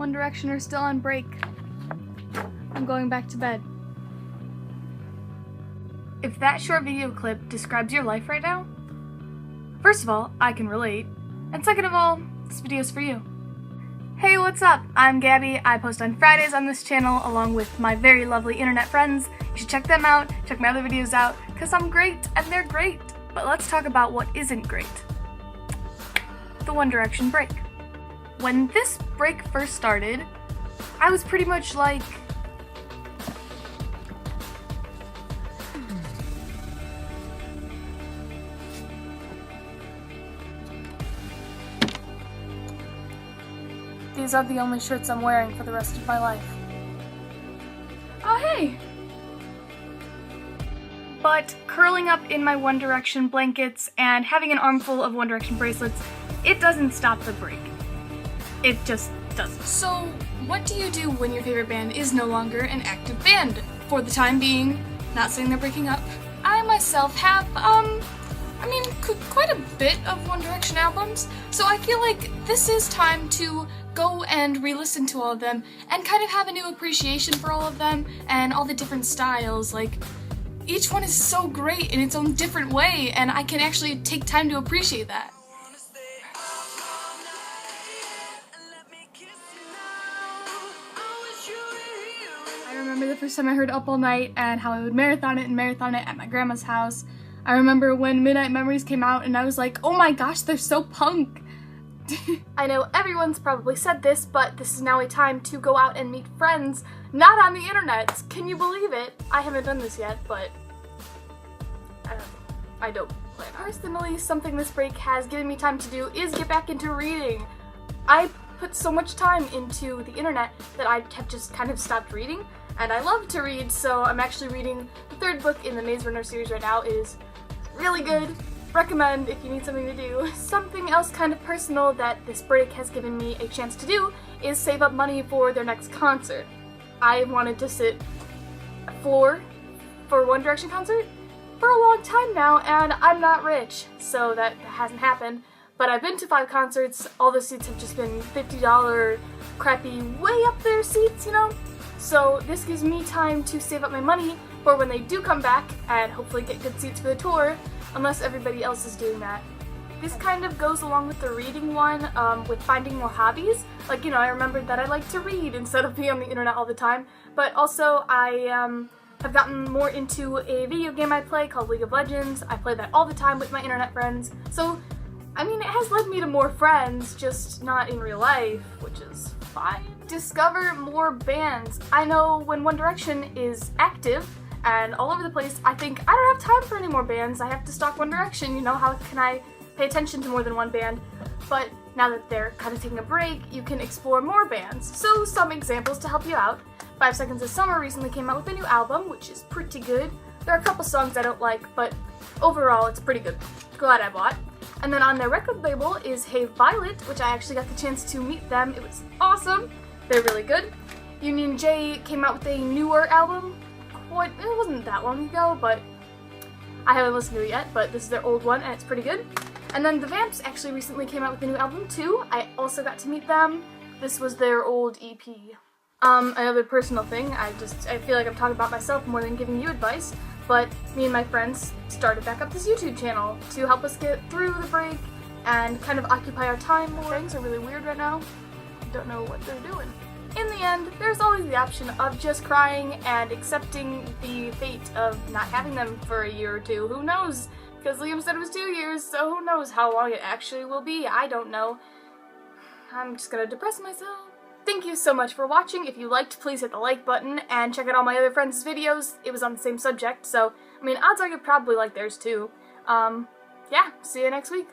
One Direction are still on break. I'm going back to bed. If that short video clip describes your life right now, first of all, I can relate, and second of all, this video is for you. Hey, what's up? I'm Gabby. I post on Fridays on this channel along with my very lovely internet friends. You should check them out, check my other videos out, because I'm great and they're great. But let's talk about what isn't great. The One Direction break. When this break first started, I was pretty much like, these are the only shirts I'm wearing for the rest of my life. Oh, hey! But curling up in my One Direction blankets and having an armful of One Direction bracelets, it doesn't stop the break. It just doesn't. So, what do you do when your favorite band is no longer an active band? For the time being, not saying they're breaking up, I myself have, quite a bit of One Direction albums, so I feel like this is time to go and re-listen to all of them and kind of have a new appreciation for all of them and all the different styles. Like, each one is so great in its own different way, and I can actually take time to appreciate that. I remember the first time I heard Up All Night and how I would marathon it at my grandma's house. I remember when Midnight Memories came out and I was like, oh my gosh, they're so punk. I know everyone's probably said this, but this is now a time to go out and meet friends, not on the internet. Can you believe it? I haven't done this yet, but I don't plan on. Personally, something this break has given me time to do is get back into reading. I put so much time into the internet that I have just kind of stopped reading, and I love to read, so I'm actually reading the third book in the Maze Runner series right now. It is really good. Recommend if you need something to do. Something else kind of personal that this break has given me a chance to do is save up money for their next concert. I wanted to sit floor for One Direction concert for a long time now, and I'm not rich, so that hasn't happened. But I've been to 5 concerts. All the seats have just been $50 crappy way up there seats, you know? So this gives me time to save up my money for when they do come back and hopefully get good seats for the tour, unless everybody else is doing that. This kind of goes along with the reading one, with finding more hobbies. Like, you know, I remembered that I like to read instead of being on the internet all the time, but also I have gotten more into a video game I play called League of Legends. I play that all the time with my internet friends, so I mean, it has led me to more friends, just not in real life, which is fine. Discover more bands. I know when One Direction is active and all over the place, I think I don't have time for any more bands. I have to stalk One Direction, you know, how can I pay attention to more than one band? But now that they're kind of taking a break, you can explore more bands. So some examples to help you out. 5 Seconds of Summer recently came out with a new album, which is pretty good. There are a couple songs I don't like, but overall it's pretty good. Glad I bought. And then on their record label is Hey Violet, which I actually got the chance to meet them. It was awesome. They're really good. Union J came out with a newer album. It wasn't that long ago, but I haven't listened to it yet, but this is their old one and it's pretty good. And then The Vamps actually recently came out with a new album too. I also got to meet them. This was their old EP. Another personal thing, I feel like I'm talking about myself more than giving you advice, but me and my friends started back up this YouTube channel to help us get through the break and kind of occupy our time more. Things are really weird right now. Don't know what they're doing. In the end, there's always the option of just crying and accepting the fate of not having them for a year or two. Who knows? Because Liam said it was 2 years, so who knows how long it actually will be. I don't know. I'm just gonna depress myself. Thank you so much for watching. If you liked, please hit the like button and check out all my other friends' videos. It was on the same subject, so, I mean, odds are you'll probably like theirs too. Yeah, see you next week.